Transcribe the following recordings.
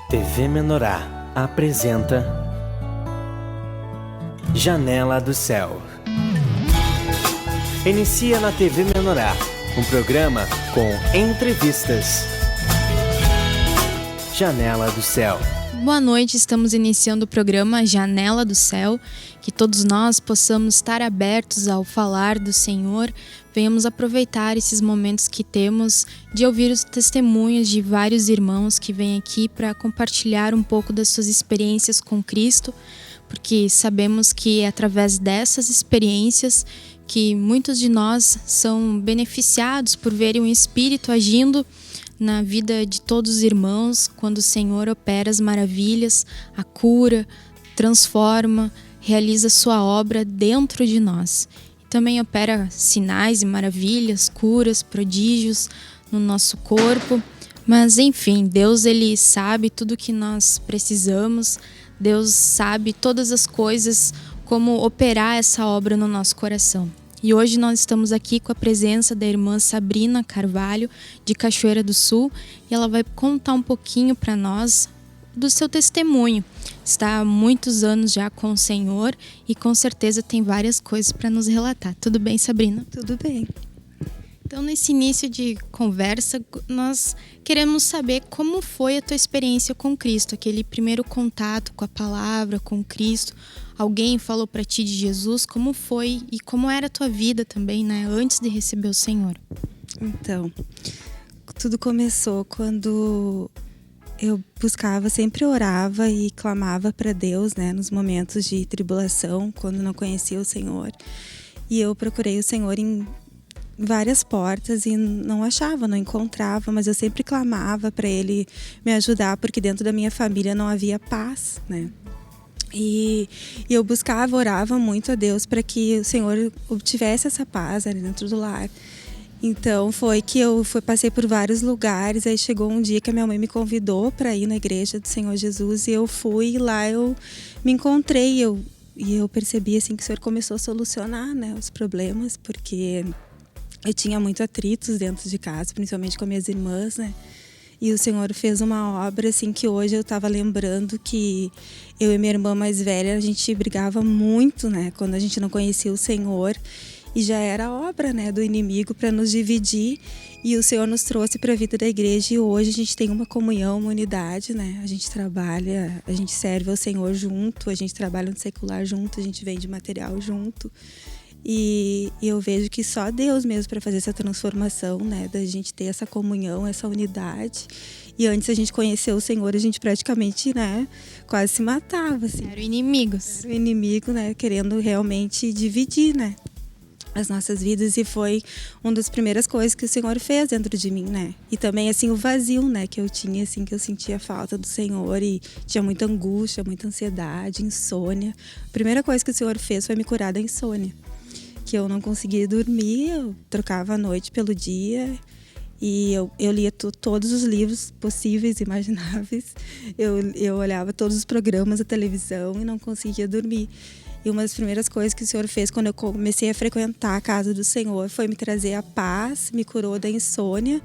TV Menorá apresenta Janela do Céu. Inicia na TV Menorá, um programa com entrevistas. Janela do Céu. Boa noite, estamos iniciando o programa Janela do Céu, que todos nós possamos estar abertos ao falar do Senhor, venhamos aproveitar esses momentos que temos de ouvir os testemunhos de vários irmãos que vêm aqui para compartilhar um pouco das suas experiências com Cristo, porque sabemos que é através dessas experiências que muitos de nós são beneficiados por verem o Espírito agindo na vida de todos os irmãos, quando o Senhor opera as maravilhas, a cura, transforma, realiza sua obra dentro de nós. E também opera sinais e maravilhas, curas, prodígios no nosso corpo. Mas enfim, Deus ele sabe tudo o que nós precisamos, Deus sabe todas as coisas, como operar essa obra no nosso coração. E hoje nós estamos aqui com a presença da irmã Sabrina Carvalho, de Cachoeira do Sul, e ela vai contar um pouquinho para nós do seu testemunho. Está há muitos anos já com o Senhor e com certeza tem várias coisas para nos relatar. Tudo bem, Sabrina? Tudo bem. Então, nesse início de conversa, nós queremos saber como foi a tua experiência com Cristo, aquele primeiro contato com a palavra, com Cristo. Alguém falou para ti de Jesus, como foi e como era a tua vida também, né, antes de receber o Senhor? Então, tudo começou quando eu buscava, sempre orava e clamava para Deus, né, nos momentos de tribulação, quando não conhecia o Senhor. E eu procurei o Senhor em várias portas e não achava, não encontrava, mas eu sempre clamava para Ele me ajudar, porque dentro da minha família não havia paz, né? E eu buscava, orava muito a Deus para que o Senhor obtivesse essa paz ali dentro do lar. Então foi que eu passei por vários lugares, aí chegou um dia que a minha mãe me convidou para ir na igreja do Senhor Jesus e eu fui, e lá eu me encontrei, e eu percebi assim que o Senhor começou a solucionar, né, os problemas, porque eu tinha muito atritos dentro de casa, principalmente com minhas irmãs, né? E o Senhor fez uma obra assim que hoje eu estava lembrando que eu e minha irmã mais velha, a gente brigava muito, né? Quando a gente não conhecia o Senhor. E já era obra, né, do inimigo para nos dividir. E o Senhor nos trouxe para a vida da igreja. E hoje a gente tem uma comunhão, uma unidade, né? A gente trabalha, a gente serve ao Senhor junto, a gente trabalha no secular junto, a gente vende material junto. E eu vejo que só Deus mesmo para fazer essa transformação, né, da gente ter essa comunhão, essa unidade. E antes a gente conhecer o Senhor, a gente praticamente, né, quase se matava, assim. Eram inimigos. Era o inimigo, né, querendo realmente dividir, né, as nossas vidas. E foi uma das primeiras coisas que o Senhor fez dentro de mim, né. E também, assim, o vazio, né, que eu tinha, assim, que eu sentia falta do Senhor e tinha muita angústia, muita ansiedade, insônia. A primeira coisa que o Senhor fez foi me curar da insônia. Que eu não conseguia dormir, eu trocava a noite pelo dia e eu lia todos os livros possíveis e imagináveis. Eu olhava todos os programas da televisão e não conseguia dormir. E uma das primeiras coisas que o Senhor fez quando eu comecei a frequentar a casa do Senhor foi me trazer a paz, me curou da insônia.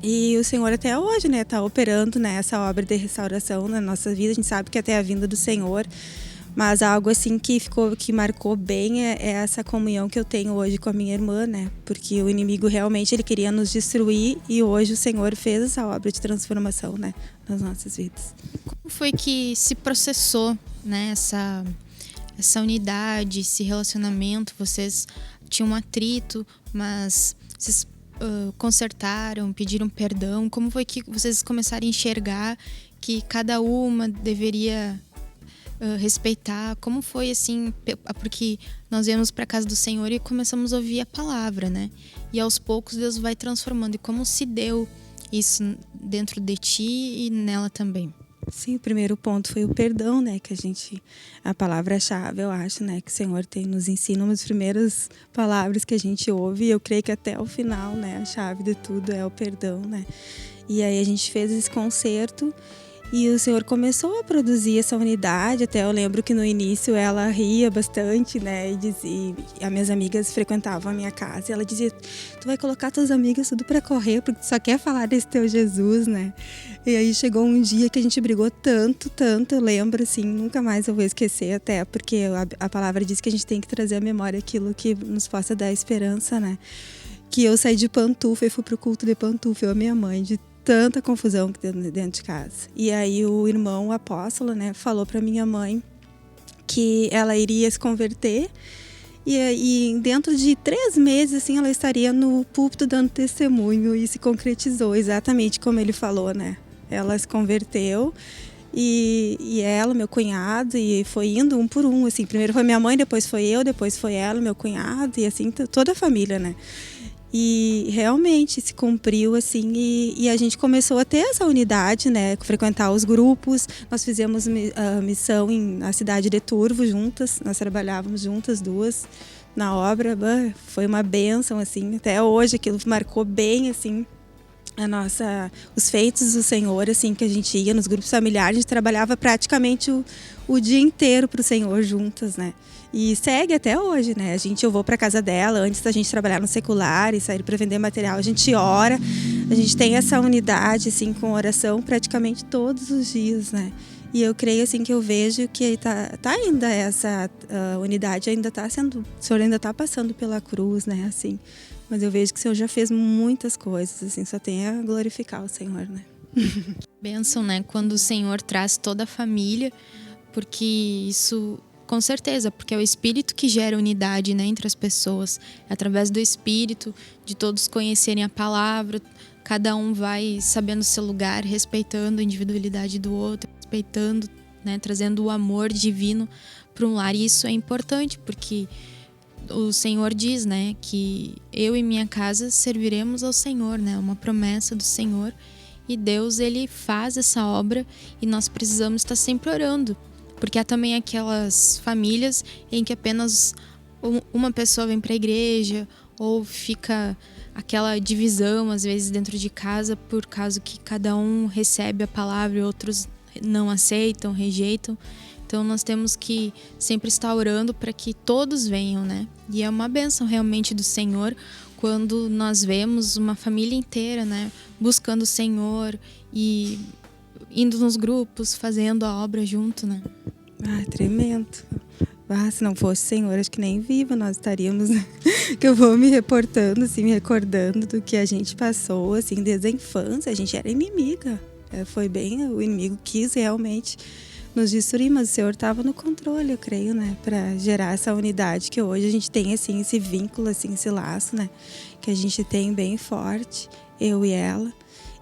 E o Senhor até hoje, né, está operando, né, essa obra de restauração na nossa vida. A gente sabe que até a vinda do Senhor. Mas algo assim que marcou bem é essa comunhão que eu tenho hoje com a minha irmã, né? Porque o inimigo realmente ele queria nos destruir e hoje o Senhor fez essa obra de transformação, né, nas nossas vidas. Como foi que se processou, né, essa unidade, esse relacionamento? Vocês tinham um atrito, mas vocês consertaram, pediram perdão. Como foi que vocês começaram a enxergar que cada uma deveria respeitar? Como foi assim? Porque nós viemos para a casa do Senhor e começamos a ouvir a palavra, né? E aos poucos Deus vai transformando. E como se deu isso dentro de ti e nela também? Sim, o primeiro ponto foi o perdão, né? Que a palavra-chave, eu acho, né? Que o Senhor nos ensina umas primeiras palavras que a gente ouve. E eu creio que até o final, né? A chave de tudo é o perdão, né? E aí a gente fez esse concerto. E o Senhor começou a produzir essa unidade. Até eu lembro que no início ela ria bastante, né? E as minhas amigas frequentavam a minha casa. E ela dizia, tu vai colocar tuas amigas tudo para correr, porque tu só quer falar desse teu Jesus, né? E aí chegou um dia que a gente brigou tanto, eu lembro, assim, nunca mais eu vou esquecer, até porque a palavra diz que a gente tem que trazer à memória aquilo que nos possa dar esperança, né? Que eu saí de pantufa e fui pro culto de pantufa, eu e a minha mãe, de tanta confusão dentro de casa. E aí o irmão, o apóstolo, né, falou para minha mãe que ela iria se converter e dentro de 3 meses, assim, ela estaria no púlpito dando testemunho, e se concretizou exatamente como ele falou, né? Ela se converteu e ela, meu cunhado, e foi indo um por um, assim, primeiro foi minha mãe, depois foi eu, depois foi ela, meu cunhado, e assim, toda a família, né? E realmente se cumpriu, assim, e a gente começou a ter essa unidade, né? Frequentar os grupos. Nós fizemos a missão na cidade de Turvo juntas, nós trabalhávamos juntas duas na obra. Foi uma bênção, assim, até hoje aquilo marcou bem, assim, os feitos do Senhor, assim, que a gente ia nos grupos familiares, a gente trabalhava praticamente o dia inteiro para o Senhor juntas, né? E segue até hoje, né? Eu vou para casa dela antes da gente trabalhar no secular e sair para vender material. A gente ora, a gente tem essa unidade, assim, com oração praticamente todos os dias, né? E eu creio, assim, que eu vejo que tá ainda essa unidade, ainda tá sendo, o Senhor ainda tá passando pela cruz, né? Assim, mas eu vejo que o Senhor já fez muitas coisas, assim, só tem a glorificar o Senhor, né? Bênção, né? Quando o Senhor traz toda a família, porque isso... Com certeza, porque é o Espírito que gera unidade, né, entre as pessoas. É através do Espírito, de todos conhecerem a palavra, cada um vai sabendo o seu lugar, respeitando a individualidade do outro, respeitando, né, trazendo o amor divino para um lar. E isso é importante, porque o Senhor diz, né, que eu e minha casa serviremos ao Senhor, né, uma promessa do Senhor. E Deus, Ele faz essa obra e nós precisamos estar sempre orando. Porque há também aquelas famílias em que apenas uma pessoa vem para a igreja, ou fica aquela divisão, às vezes, dentro de casa, por causa que cada um recebe a palavra e outros não aceitam, rejeitam. Então, nós temos que sempre estar orando para que todos venham, né? E é uma bênção realmente do Senhor quando nós vemos uma família inteira, né, buscando o Senhor e indo nos grupos, fazendo a obra junto, né? Tremendo. Se não fosse o Senhor, acho que nem viva nós estaríamos, né? Que eu vou me reportando, assim, me recordando do que a gente passou, assim, desde a infância. A gente era inimiga. Foi bem, o inimigo quis realmente nos destruir, mas o Senhor estava no controle, eu creio, né? Para gerar essa unidade que hoje a gente tem, assim, esse vínculo, assim, esse laço, né? Que a gente tem bem forte, eu e ela.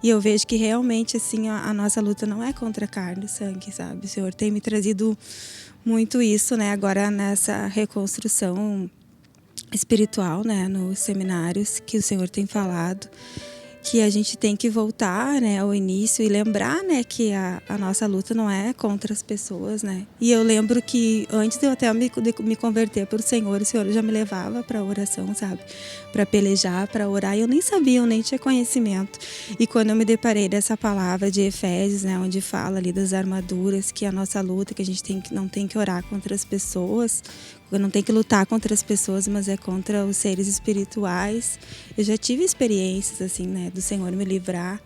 E eu vejo que realmente, assim, a nossa luta não é contra carne e sangue, sabe? O Senhor tem me trazido muito isso, né? Agora nessa reconstrução espiritual, né? Nos seminários que o Senhor tem falado, que a gente tem que voltar, né, ao início e lembrar, né, que a nossa luta não é contra as pessoas, né? E eu lembro que antes de eu até me converter para o Senhor já me levava para oração, sabe? Para pelejar, para orar. E eu nem sabia, eu nem tinha conhecimento. E quando eu me deparei dessa palavra de Efésios, né, onde fala ali das armaduras, que a nossa luta, que a gente não tem que orar contra as pessoas, não tem que lutar contra as pessoas, mas é contra os seres espirituais. Eu já tive experiências, assim, né, do Senhor me livrar,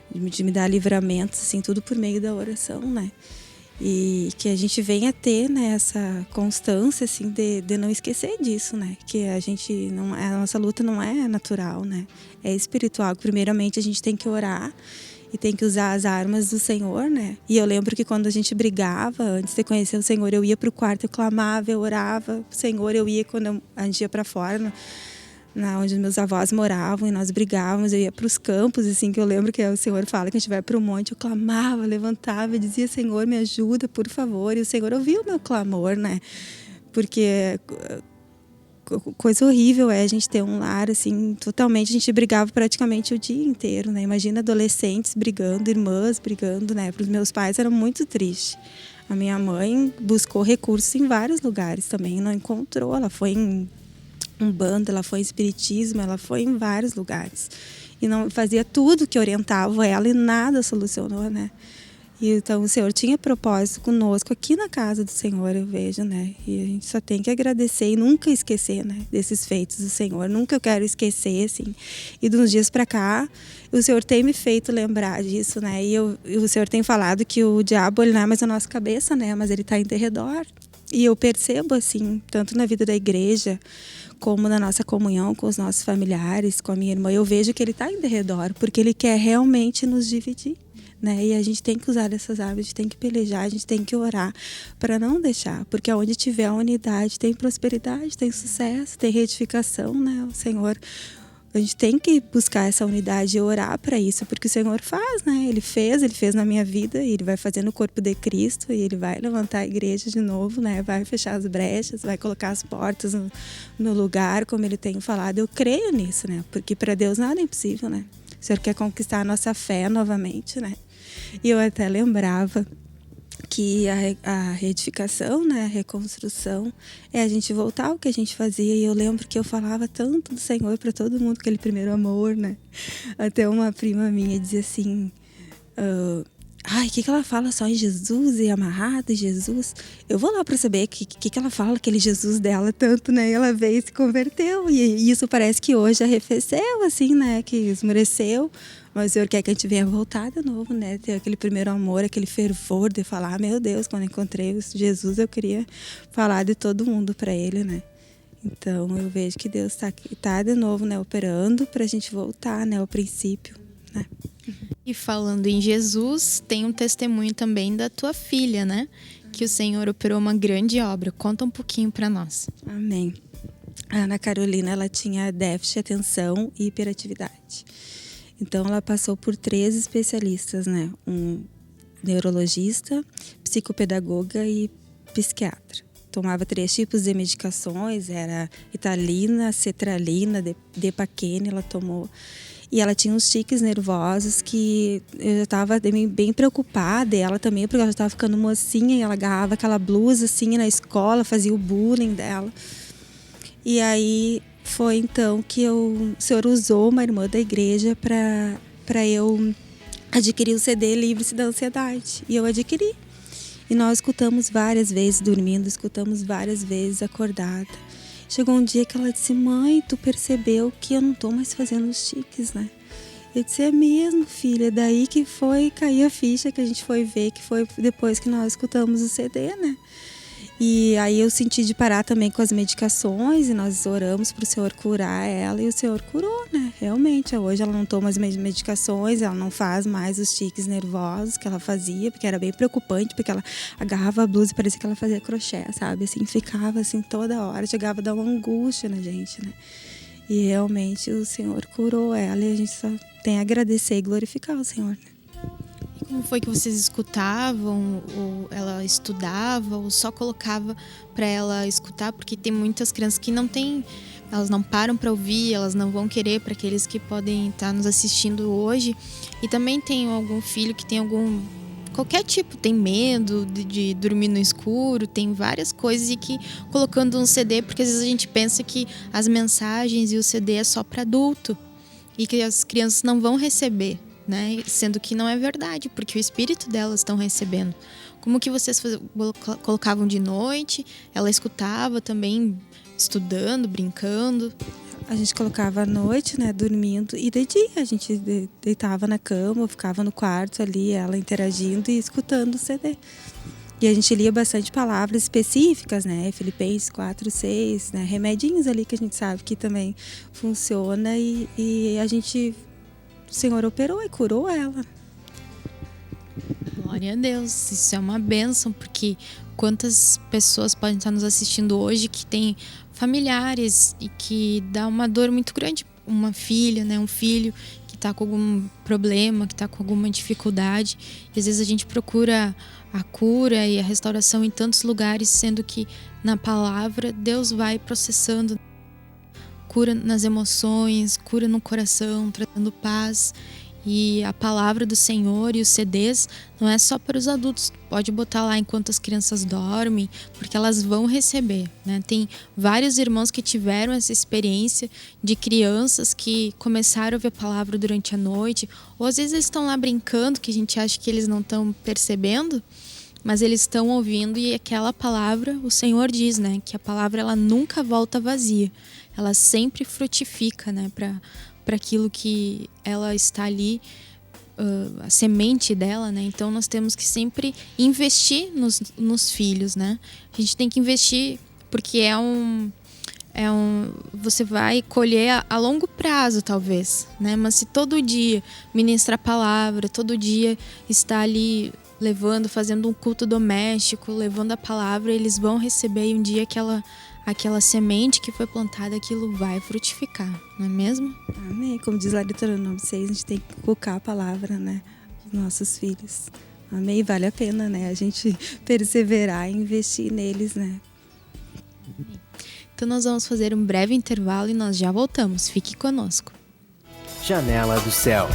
de me dar livramentos, assim, tudo por meio da oração, né? E que a gente venha ter, né, essa constância, assim, de não esquecer disso, né? Que a nossa luta não é natural, né? É espiritual. Primeiramente a gente tem que orar e tem que usar as armas do Senhor, né? E eu lembro que quando a gente brigava, antes de conhecer o Senhor, eu ia pro quarto, eu clamava, eu orava. O Senhor, eu ia quando a gente ia para fora, onde meus avós moravam, e nós brigávamos, eu ia para os campos, assim, que eu lembro que o Senhor fala que a gente vai para o monte, eu clamava, levantava e dizia, Senhor, me ajuda, por favor. E o Senhor ouvia o meu clamor, né? Porque coisa horrível é a gente ter um lar, assim, totalmente, a gente brigava praticamente o dia inteiro, né? Imagina adolescentes brigando, irmãs brigando, né? Para os meus pais era muito triste. A minha mãe buscou recursos em vários lugares também, não encontrou, ela foi em Umbanda, ela foi em espiritismo, ela foi em vários lugares. E não fazia tudo que orientava ela e nada solucionou, né? E então o Senhor tinha propósito conosco aqui na casa do Senhor, eu vejo, né? E a gente só tem que agradecer e nunca esquecer, né? Desses feitos do Senhor. Nunca eu quero esquecer, assim. E de uns dias pra cá, o Senhor tem me feito lembrar disso, né? E o Senhor tem falado que o diabo, ele não é mais a nossa cabeça, né? Mas ele tá em derredor. E eu percebo, assim, tanto na vida da igreja, como na nossa comunhão com os nossos familiares, com a minha irmã, eu vejo que ele tá em derredor, porque ele quer realmente nos dividir. Né? E a gente tem que usar dessas armas, a gente tem que pelejar, a gente tem que orar para não deixar, porque onde tiver a unidade tem prosperidade, tem sucesso, tem reedificação, né? O Senhor, a gente tem que buscar essa unidade e orar para isso, porque o Senhor faz, né? Ele fez na minha vida e Ele vai fazer no corpo de Cristo e Ele vai levantar a igreja de novo, né? Vai fechar as brechas, vai colocar as portas no lugar, como Ele tem falado. Eu creio nisso, né? Porque para Deus nada é impossível, né? O Senhor quer conquistar a nossa fé novamente, né? E eu até lembrava que a reedificação, né, a reconstrução, é a gente voltar ao que a gente fazia. E eu lembro que eu falava tanto do Senhor para todo mundo, aquele primeiro amor, né? Até uma prima minha dizia assim... Ai, o que ela fala só em Jesus e amarrado em Jesus? Eu vou lá para saber o que ela fala, aquele Jesus dela tanto, né? E ela veio e se converteu. E isso parece que hoje arrefeceu, assim, né? Que esmoreceu. Mas o Senhor quer que a gente venha voltar de novo, né? Ter aquele primeiro amor, aquele fervor de falar, meu Deus, quando eu encontrei Jesus, eu queria falar de todo mundo para Ele, né? Então, eu vejo que Deus tá de novo, né? Operando para a gente voltar, né? Ao princípio, né? E falando em Jesus, tem um testemunho também da tua filha, né? Que o Senhor operou uma grande obra. Conta um pouquinho para nós. Amém. A Ana Carolina, ela tinha déficit de atenção e hiperatividade. Então, ela passou por 3 especialistas, né? Um neurologista, psicopedagoga e psiquiatra. Tomava 3 tipos de medicações, era Ritalina, Cetralina, Depaquene, ela tomou. E ela tinha uns tiques nervosos que eu já estava bem preocupada. E ela também, porque ela já estava ficando mocinha e ela agarrava aquela blusa assim na escola, fazia o bullying dela. E aí foi então que o Senhor usou uma irmã da igreja para eu adquirir o CD Livre-se da Ansiedade. E eu adquiri. E nós escutamos várias vezes dormindo, escutamos várias vezes acordada. Chegou um dia que ela disse, mãe, tu percebeu que eu não tô mais fazendo os tiques, né? Eu disse, é mesmo, filha. Daí que foi cair a ficha, que a gente foi ver, que foi depois que nós escutamos o CD, né? E aí eu senti de parar também com as medicações e nós oramos para o Senhor curar ela e o Senhor curou, né? Realmente, hoje ela não toma as medicações, ela não faz mais os tiques nervosos que ela fazia, porque era bem preocupante, porque ela agarrava a blusa e parecia que ela fazia crochê, sabe? Assim, ficava assim toda hora, chegava a dar uma angústia na gente, né? E realmente o Senhor curou ela e a gente só tem a agradecer e glorificar o Senhor, né? Como foi que vocês escutavam? Ou ela estudava? Ou só colocava para ela escutar? Porque tem muitas crianças que não têm, elas não param para ouvir, elas não vão querer, para aqueles que podem estar nos assistindo hoje. E também tem algum filho que tem qualquer tipo, tem medo de dormir no escuro, tem várias coisas, e que colocando um CD, porque às vezes a gente pensa que as mensagens e o CD é só para adulto e que as crianças não vão receber. Né? Sendo que não é verdade, porque o espírito delas estão recebendo. Como que vocês colocavam de noite? Ela escutava também, estudando, brincando? A gente colocava à noite, né, dormindo, e de dia a gente deitava na cama, ficava no quarto ali, ela interagindo e escutando o CD. E a gente lia bastante palavras específicas, né, Filipenses 4:6, né, remedinhos ali que a gente sabe que também funciona e a gente... O Senhor operou e curou ela. Glória a Deus, isso é uma bênção, porque quantas pessoas podem estar nos assistindo hoje que têm familiares e que dá uma dor muito grande, uma filha, né, um filho que está com algum problema, que está com alguma dificuldade, e às vezes a gente procura a cura e a restauração em tantos lugares, sendo que na palavra Deus vai processando. Cura nas emoções, cura no coração, trazendo paz. E a palavra do Senhor e os CDs não é só para os adultos. Pode botar lá enquanto as crianças dormem, porque elas vão receber, né? Tem vários irmãos que tiveram essa experiência de crianças que começaram a ouvir a palavra durante a noite. Ou às vezes eles estão lá brincando, que a gente acha que eles não estão percebendo, mas eles estão ouvindo, e aquela palavra, o Senhor diz, né? Que a palavra ela nunca volta vazia. Ela sempre frutifica, né? Para aquilo que ela está ali, a semente dela, né? Então nós temos que sempre investir nos filhos, né? A gente tem que investir porque você vai colher a longo prazo, talvez, né? Mas se todo dia ministrar a palavra, todo dia está ali fazendo um culto doméstico, levando a palavra, eles vão receber, e um dia aquela semente que foi plantada, aquilo vai frutificar, não é mesmo? Amém. Como diz lá em Deuteronômio 6, a gente tem que colocar a palavra, né, dos nossos filhos. Amém. Vale a pena, né, a gente perseverar e investir neles, né. Então nós vamos fazer um breve intervalo e nós já voltamos. Fique conosco. Janela do Céu.